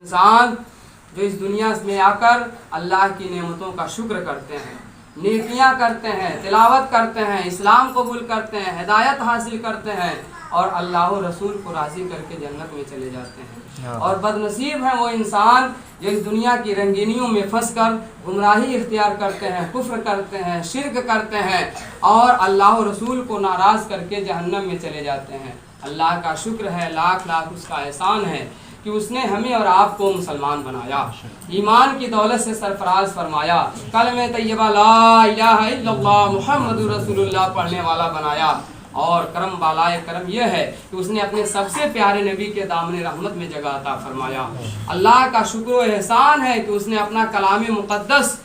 انسان جو اس دنیا میں آ کر اللہ کی نعمتوں کا شکر کرتے ہیں، نیکیاں کرتے ہیں، تلاوت کرتے ہیں، اسلام قبول کرتے ہیں، ہدایت حاصل کرتے ہیں اور اللہ و رسول کو راضی کر کے جنت میں چلے جاتے ہیں۔ اور بد نصیب ہے وہ انسان جو اس دنیا کی رنگینیوں میں پھنس کر گمراہی اختیار کرتے ہیں، کفر کرتے ہیں، شرک کرتے ہیں اور اللہ و رسول کو ناراض کر کے جہنم میں چلے جاتے ہیں۔ اللہ کا شکر ہے، لاکھ لاکھ اس کا احسان ہے کہ اس نے ہمیں اور آپ کو مسلمان بنایا، ایمان کی دولت سے سرفراز فرمایا، کلمہ طیبہ لا الہ الا اللہ محمد رسول اللہ پڑھنے والا بنایا۔ اور کرم بالائے کرم یہ ہے کہ اس نے اپنے سب سے پیارے نبی کے دامن رحمت میں جگہ عطا فرمایا۔ اللہ کا شکر و احسان ہے کہ اس نے اپنا کلام مقدس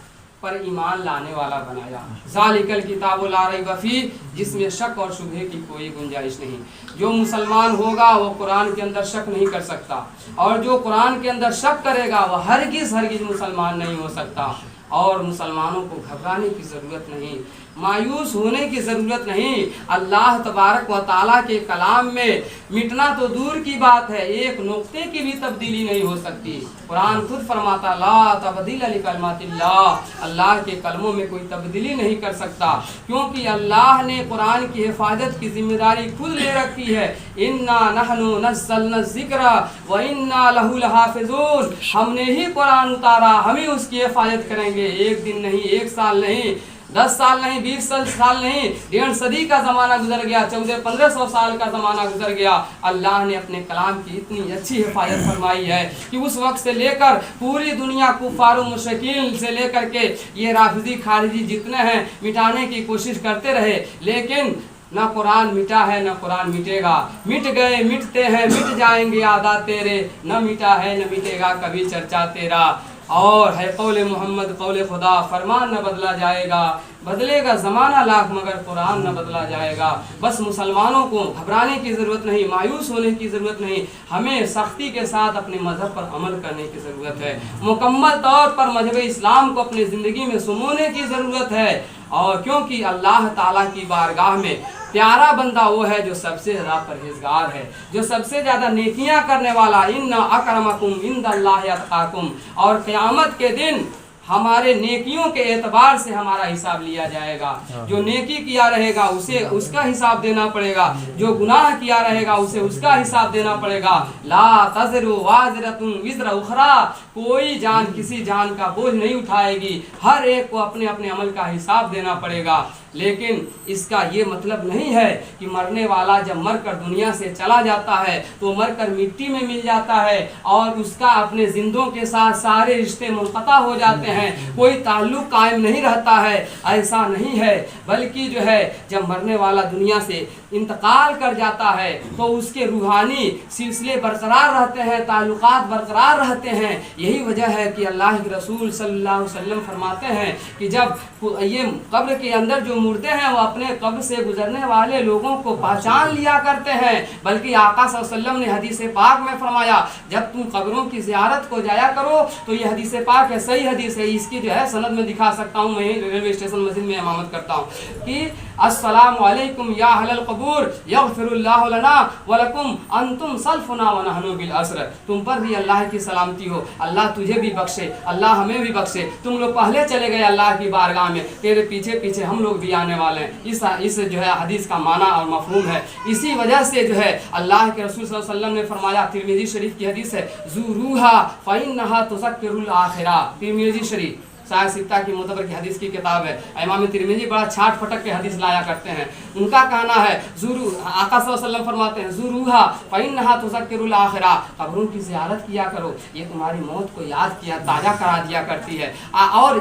پر ایمان لانے والا بنایا۔ ذالک الکتاب لا ریب فیہ، جس میں شک اور شبہے کی کوئی گنجائش نہیں۔ جو مسلمان ہوگا وہ قرآن کے اندر شک نہیں کر سکتا، اور جو قرآن کے اندر شک کرے گا وہ ہرگز مسلمان نہیں ہو سکتا۔ اور مسلمانوں کو گھبرانے کی ضرورت نہیں، مایوس ہونے کی ضرورت نہیں۔ اللہ تبارک و تعالیٰ کے کلام میں مٹنا تو دور کی بات ہے، ایک نقطے کی بھی تبدیلی نہیں ہو سکتی۔ قرآن خود فرماتا لا تبدیل لکلمات اللہ، اللہ کے کلموں میں کوئی تبدیلی نہیں کر سکتا، کیونکہ اللہ نے قرآن کی حفاظت کی ذمہ داری خود لے رکھی ہے۔ انا نحن نزلنا الذکر وانا لہ لحافظون، ہم نے ہی قرآن اتارا، ہم ہی اس کی حفاظت کریں گے۔ ایک دن نہیں، ایک سال نہیں، 10 سال نہیں، 20 سال نہیں، 1.5 صدی کا زمانہ گزر گیا، 1400-1500 سال کا زمانہ گزر گیا، اللہ نے اپنے کلام کی اتنی اچھی حفاظت فرمائی ہے کہ اس وقت سے لے کر پوری دنیا کفار و مشرکین سے لے کر کے یہ رافضی خارجی جتنے ہیں مٹانے کی کوشش کرتے رہے، لیکن نہ قرآن مٹا ہے نہ قرآن مٹے گا۔ مٹ گئے، مٹتے ہیں، مٹ جائیں گے عادات تیرے، نہ مٹا ہے نہ مٹے گا کبھی چرچا تیرا۔ اور ہے قول محمد قول خدا، فرمان نہ بدلا جائے گا، بدلے گا زمانہ لاکھ مگر قرآن نہ بدلا جائے گا۔ بس مسلمانوں کو گھبرانے کی ضرورت نہیں، مایوس ہونے کی ضرورت نہیں، ہمیں سختی کے ساتھ اپنے مذہب پر عمل کرنے کی ضرورت ہے، مکمل طور پر مذہب اسلام کو اپنی زندگی میں سمونے کی ضرورت ہے۔ اور کیونکہ اللہ تعالیٰ کی بارگاہ میں پیارا بندہ وہ ہے جو سب سے زیادہ پرہیزگار ہے، جو سب سے زیادہ نیکیاں کرنے والا، ان اکرمکم عند اللہ اتقاکم۔ اور قیامت کے دن ہمارے نیکیوں کے اعتبار سے ہمارا حساب لیا جائے گا۔ جو نیکی کیا رہے گا اسے اس کا حساب دینا پڑے گا، جو گناہ کیا رہے گا اسے اس کا حساب دینا پڑے گا۔ لا تزر وازرۃ وزر اخری، کوئی جان کسی جان کا بوجھ نہیں اٹھائے گی، ہر ایک کو اپنے اپنے عمل کا حساب دینا پڑے گا۔ لیکن اس کا یہ مطلب نہیں ہے کہ مرنے والا جب مر کر دنیا سے چلا جاتا ہے تو مر کر مٹی میں مل جاتا ہے اور اس کا اپنے زندوں کے ساتھ سارے رشتے منقطع ہو جاتے ہیں، کوئی تعلق قائم نہیں رہتا ہے، ایسا نہیں ہے۔ بلکہ جو ہے جب مرنے والا دنیا سے انتقال کر جاتا ہے تو اس کے روحانی سلسلے برقرار رہتے ہیں، تعلقات برقرار رہتے ہیں۔ یہی وجہ ہے کہ اللہ کے رسول صلی اللہ علیہ وسلم فرماتے ہیں کہ جب یہ قبر کے اندر جو مردے ہیں وہ اپنے قبر سے گزرنے والے لوگوں کو پہچان لیا کرتے ہیں، بلکہ آقا صلی اللہ علیہ وسلم نے حدیث پاک میں فرمایا جب تم قبروں کی زیارت کو جایا کرو تو یہ حدیث پاک ہے، صحیح حدیث ہے، اس کی جو ہے سند میں دکھا سکتا ہوں، میں ریلوے اسٹیشن مسجد میں امامت کرتا ہوں کہ السلام علیکم یا اہل القبور یغفر اللہ لنا ولکم انتم سلفنا ونحن بالاسر، تم پر بھی اللہ کی سلامتی ہو، اللہ تجھے بھی بخشے، اللہ ہمیں بھی بخشے، تم لوگ پہلے چلے گئے اللہ کی بارگاہ میں، تیرے پیچھے پیچھے ہم لوگ بھی آنے والے ہیں۔ اس جو ہے حدیث کا معنی اور مفہوم ہے۔ اسی وجہ سے جو ہے اللہ کے رسول صلی اللہ علیہ وسلم نے فرمایا، ترمذی شریف کی حدیث ہے، زوروہا فإنہا تذکر الآخرہ، ترمذی شریف سایہ ستہ کی معتبر کی حدیث کی کتاب ہے۔ امام ترمذی بڑا چھاٹ پھٹک کے حدیث لایا کرتے ہیں، ان کا کہنا ہے آقا صلی اللہ علیہ وسلم فرماتے ہیں زوروہا فإنہا تذکر الآخرہ، قبروں کی زیارت کیا کرو، یہ تمہاری موت کو یاد کیا تازہ کرا دیا کرتی ہے۔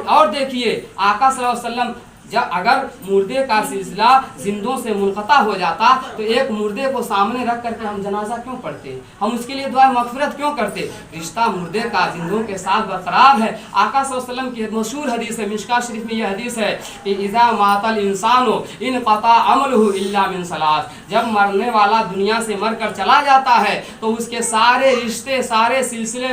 اور دیکھیے آقا صلی اللہ علیہ وسلم جب اگر مردے کا سلسلہ زندوں سے منقطع ہو جاتا تو ایک مردے کو سامنے رکھ کر کے ہم جنازہ کیوں پڑھتے، ہم اس کے لیے دعا مغفرت کیوں کرتے؟ رشتہ مردے کا زندوں کے ساتھ برقرار ہے۔ آقا صلی اللہ علیہ وسلم کی مشہور حدیث ہے، مشکوٰۃ شریف میں یہ حدیث ہے کہ اذا مات الانسان انقطع عمله الا من ثلاث، جب مرنے والا دنیا سے مر کر چلا جاتا ہے تو اس کے سارے رشتے، سارے سلسلے